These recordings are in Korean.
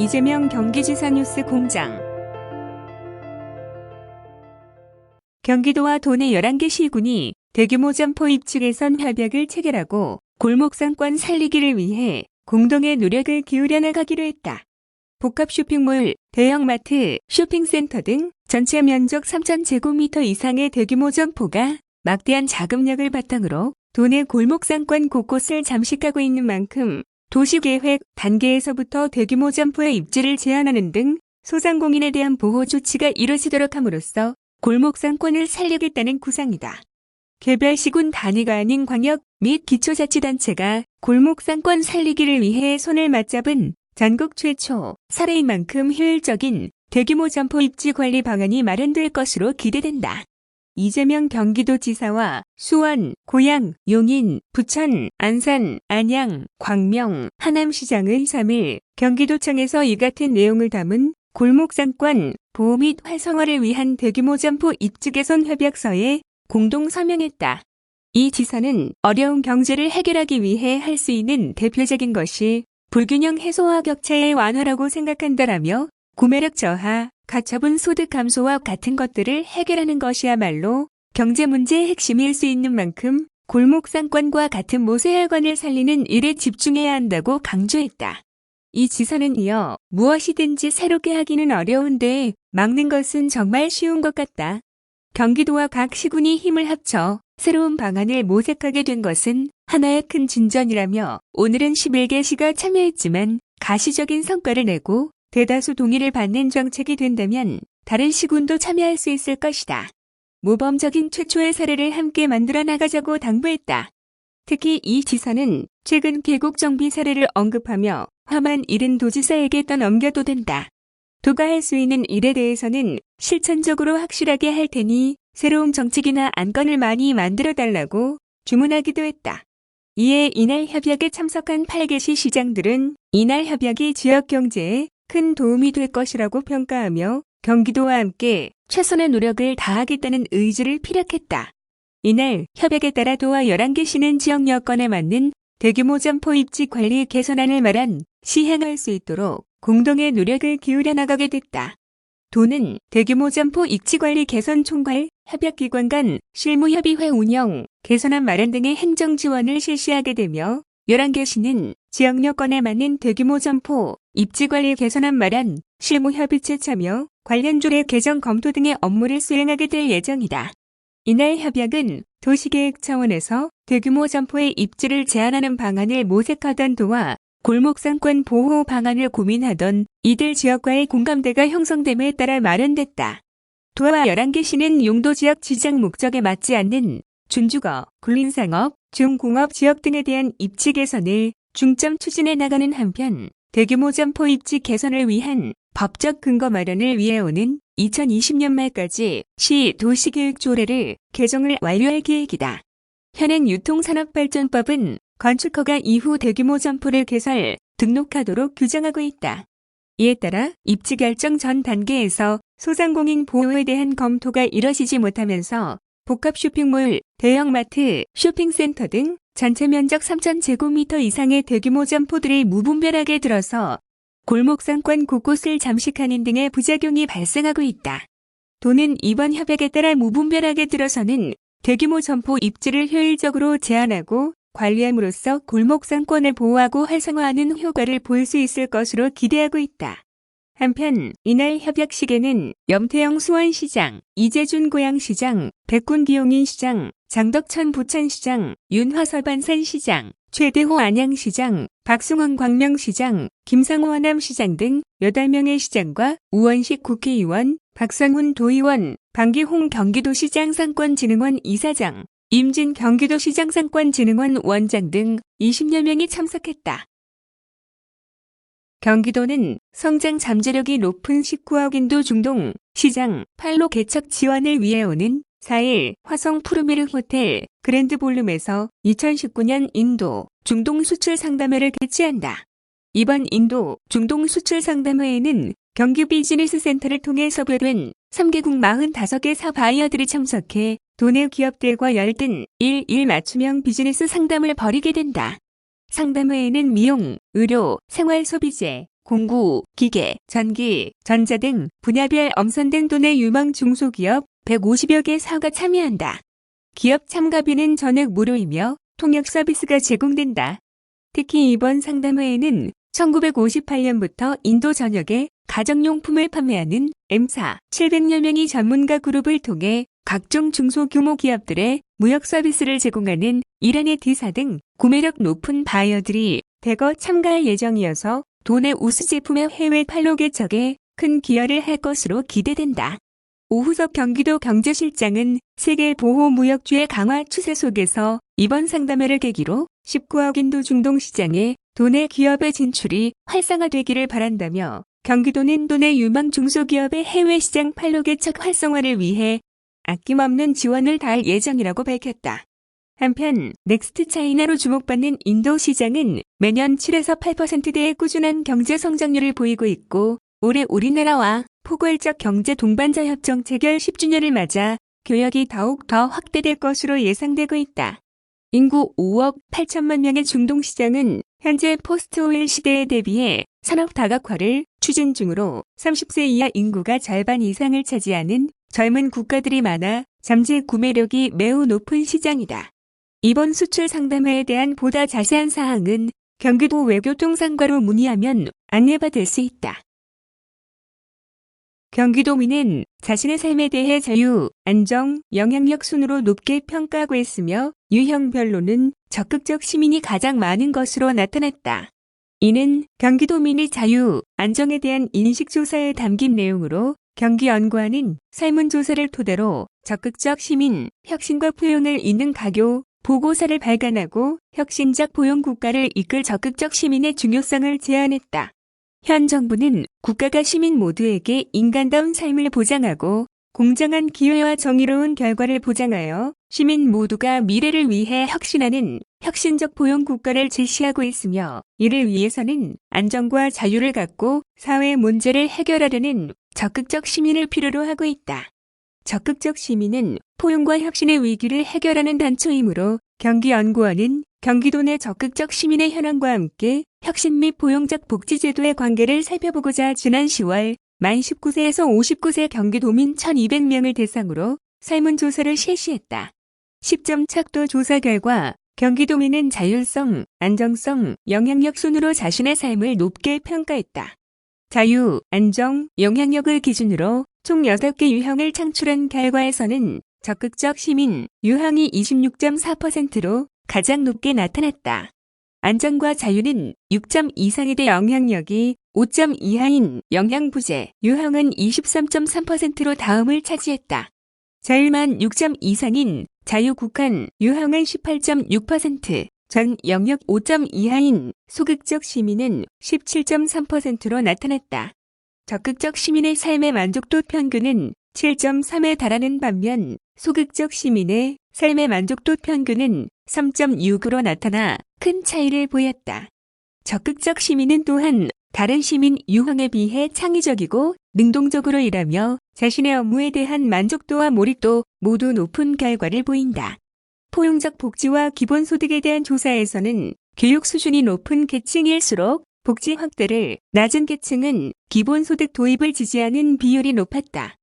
이재명 경기지사 뉴스 공장. 경기도와 도내 11개 시군이 대규모 점포 입지 개선 협약을 체결하고 골목 상권 살리기를 위해 공동의 노력을 기울여 나가기로 했다. 복합 쇼핑몰, 대형마트, 쇼핑센터 등 전체 면적 3,000제곱미터 이상의 대규모 점포가 막대한 자금력을 바탕으로 도내 골목 상권 곳곳을 잠식하고 있는 만큼 도시계획 단계에서부터 대규모 점포의 입지를 제한하는 등 소상공인에 대한 보호 조치가 이뤄지도록 함으로써 골목 상권을 살리겠다는 구상이다. 개별 시군 단위가 아닌 광역 및 기초자치단체가 골목 상권 살리기를 위해 손을 맞잡은 전국 최초 사례인 만큼 효율적인 대규모 점포 입지 관리 방안이 마련될 것으로 기대된다. 이재명 경기도지사와 수원, 고양, 용인, 부천, 안산, 안양, 광명, 하남시장은 3일 경기도청에서 이 같은 내용을 담은 골목상권 보호 및 활성화를 위한 대규모 점포 입지 개선 협약서에 공동 서명했다. 이 지사는 어려운 경제를 해결하기 위해 할 수 있는 대표적인 것이 불균형 해소와 격차의 완화라고 생각한다라며 구매력 저하, 가처분 소득 감소와 같은 것들을 해결하는 것이야말로 경제 문제의 핵심일 수 있는 만큼 골목 상권과 같은 모세혈관을 살리는 일에 집중해야 한다고 강조했다. 이 지사는 이어 무엇이든지 새롭게 하기는 어려운데 막는 것은 정말 쉬운 것 같다. 경기도와 각 시군이 힘을 합쳐 새로운 방안을 모색하게 된 것은 하나의 큰 진전이라며 오늘은 11개 시가 참여했지만 가시적인 성과를 내고 대다수 동의를 받는 정책이 된다면 다른 시군도 참여할 수 있을 것이다. 모범적인 최초의 사례를 함께 만들어 나가자고 당부했다. 특히 이 지사는 최근 계곡 정비 사례를 언급하며 화만 일은 도지사에게 떠넘겨도 된다. 도가 할 수 있는 일에 대해서는 실천적으로 확실하게 할 테니 새로운 정책이나 안건을 많이 만들어달라고 주문하기도 했다. 이에 이날 협약에 참석한 8개시 시장들은 이날 협약이 지역 경제에 큰 도움이 될 것이라고 평가하며 경기도와 함께 최선의 노력을 다하겠다는 의지를 피력했다. 이날 협약에 따라 도와 11개 시는 지역 여건에 맞는 대규모 점포 입지 관리 개선안을 마련, 시행할 수 있도록 공동의 노력을 기울여 나가게 됐다. 도는 대규모 점포 입지 관리 개선 총괄, 협약기관 간 실무협의회 운영, 개선안 마련 등의 행정 지원을 실시하게 되며 11개 시는 지역 여건에 맞는 대규모 점포 입지 관리 개선안 마련, 실무협의체 참여, 관련 조례 개정 검토 등의 업무를 수행하게 될 예정이다. 이날 협약은 도시계획 차원에서 대규모 점포의 입지를 제한하는 방안을 모색하던 도와 골목상권 보호 방안을 고민하던 이들 지역과의 공감대가 형성됨에 따라 마련됐다. 도와 11개 시는 용도 지역 지정 목적에 맞지 않는 준주거, 군림상업, 중공업 지역 등에 대한 입지 개선을 중점 추진해 나가는 한편 대규모 점포 입지 개선을 위한 법적 근거 마련을 위해 오는 2020년 말까지 시 도시계획 조례를 개정을 완료할 계획이다. 현행 유통산업발전법은 건축 허가 이후 대규모 점포를 개설, 등록하도록 규정하고 있다. 이에 따라 입지 결정 전 단계에서 소상공인 보호에 대한 검토가 이뤄지지 못하면서 복합 쇼핑몰, 대형마트, 쇼핑센터 등 전체 면적 3,000제곱미터 이상의 대규모 점포들이 무분별하게 들어서 골목 상권 곳곳을 잠식하는 등의 부작용이 발생하고 있다. 도는 이번 협약에 따라 무분별하게 들어서는 대규모 점포 입지를 효율적으로 제한하고 관리함으로써 골목 상권을 보호하고 활성화하는 효과를 볼 수 있을 것으로 기대하고 있다. 한편 이날 협약식에는 염태영 수원시장, 이재준 고양시장, 백군 기용인시장, 장덕천 부천시장, 윤화설 반산시장, 최대호 안양시장, 박승원 광명시장, 김상호 하남시장 등 8명의 시장과 우원식 국회의원, 박성훈 도의원, 방기홍 경기도시장 상권진흥원 이사장, 임진 경기도시장 상권진흥원 원장 등 20여 명이 참석했다. 경기도는 성장 잠재력이 높은 19억 인도 중동 시장 팔로 개척 지원을 위해 오는 4일 화성 푸르메르 호텔 그랜드 볼룸에서 2019년 인도 중동 수출 상담회를 개최한다. 이번 인도 중동 수출 상담회에는 경기 비즈니스 센터를 통해 섭외된 3개국 45개 사바이어들이 참석해 도내 기업들과 열띤 1:1 맞춤형 비즈니스 상담을 벌이게 된다. 상담회에는 미용, 의료, 생활소비재, 공구, 기계, 전기, 전자 등 분야별 엄선된 도내 유망 중소기업 150여 개 사가 참여한다. 기업 참가비는 전액 무료이며 통역 서비스가 제공된다. 특히 이번 상담회에는 1958년부터 인도 전역에 가정용품을 판매하는 M사 700여 명의 전문가 그룹을 통해 각종 중소규모 기업들의 무역 서비스를 제공하는 이란의 D사 등 구매력 높은 바이어들이 대거 참가할 예정이어서 도내 우수 제품의 해외 판로 개척에 큰 기여를 할 것으로 기대된다. 오후석 경기도 경제실장은 세계 보호무역주의 강화 추세 속에서 이번 상담회를 계기로 19억 인도 중동 시장에 도내 기업의 진출이 활성화되기를 바란다며 경기도는 도내 유망 중소기업의 해외 시장 판로 개척 활성화를 위해 아낌없는 지원을 다할 예정이라고 밝혔다. 한편 넥스트 차이나로 주목받는 인도 시장은 매년 7에서 8%대의 꾸준한 경제 성장률을 보이고 있고 올해 우리나라와 포괄적 경제 동반자 협정 체결 10주년을 맞아 교역이 더욱 더 확대될 것으로 예상되고 있다. 인구 5억 8천만 명의 중동 시장은 현재 포스트 오일 시대에 대비해 산업 다각화를 추진 중으로 30세 이하 인구가 절반 이상을 차지하는 젊은 국가들이 많아 잠재 구매력이 매우 높은 시장이다. 이번 수출 상담회에 대한 보다 자세한 사항은 경기도 외교통상과로 문의하면 안내받을 수 있다. 경기도민은 자신의 삶에 대해 자유, 안정, 영향력 순으로 높게 평가하고 있으며 유형별로는 적극적 시민이 가장 많은 것으로 나타났다. 이는 경기도민의 자유, 안정에 대한 인식조사에 담긴 내용으로 경기연구원은 설문조사를 토대로 적극적 시민, 혁신과 포용을 잇는 가교, 보고서를 발간하고 혁신적 포용 국가를 이끌 적극적 시민의 중요성을 제안했다. 현 정부는 국가가 시민 모두에게 인간다운 삶을 보장하고 공정한 기회와 정의로운 결과를 보장하여 시민 모두가 미래를 위해 혁신하는 혁신적 포용 국가를 제시하고 있으며 이를 위해서는 안정과 자유를 갖고 사회 문제를 해결하려는 적극적 시민을 필요로 하고 있다. 적극적 시민은 포용과 혁신의 위기를 해결하는 단초이므로 경기연구원은 경기도 내 적극적 시민의 현황과 함께 혁신 및 포용적 복지제도의 관계를 살펴보고자 지난 10월 만 19세에서 59세 경기도민 1,200명을 대상으로 설문조사를 실시했다. 10점 척도 조사 결과 경기도민은 자율성, 안정성, 영향력 순으로 자신의 삶을 높게 평가했다. 자유, 안정, 영향력을 기준으로 총 6개 유형을 창출한 결과에서는 적극적 시민, 유형이 26.4%로 가장 높게 나타났다. 안정과 자유는 6점 이상이 돼 영향력이 5점 이하인 영양부재, 유형은 23.3%로 다음을 차지했다. 자유만 6점 이상인 자유국한, 유형은 18.6%, 전 영역 5점 이하인 소극적 시민은 17.3%로 나타났다. 적극적 시민의 삶의 만족도 평균은 7.3에 달하는 반면 소극적 시민의 삶의 만족도 평균은 3.6으로 나타나 큰 차이를 보였다. 적극적 시민은 또한 다른 시민 유형에 비해 창의적이고 능동적으로 일하며 자신의 업무에 대한 만족도와 몰입도 모두 높은 결과를 보인다. 포용적 복지와 기본소득에 대한 조사에서는 교육 수준이 높은 계층일수록 복지 확대를, 낮은 계층은 기본소득 도입을 지지하는 비율이 높았다.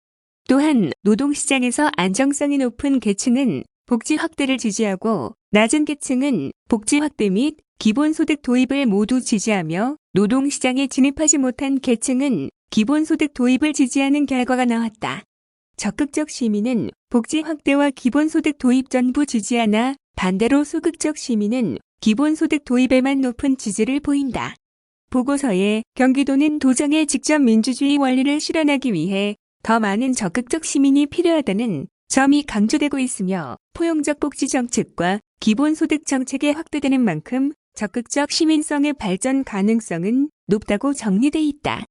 또한 노동시장에서 안정성이 높은 계층은 복지 확대를 지지하고 낮은 계층은 복지 확대 및 기본소득 도입을 모두 지지하며 노동시장에 진입하지 못한 계층은 기본소득 도입을 지지하는 결과가 나왔다. 적극적 시민은 복지 확대와 기본소득 도입 전부 지지하나 반대로 소극적 시민은 기본소득 도입에만 높은 지지를 보인다. 보고서에 경기도는 도정의 직접 민주주의 원리를 실현하기 위해 더 많은 적극적 시민이 필요하다는 점이 강조되고 있으며 포용적 복지 정책과 기본소득 정책이 확대되는 만큼 적극적 시민성의 발전 가능성은 높다고 정리돼 있다.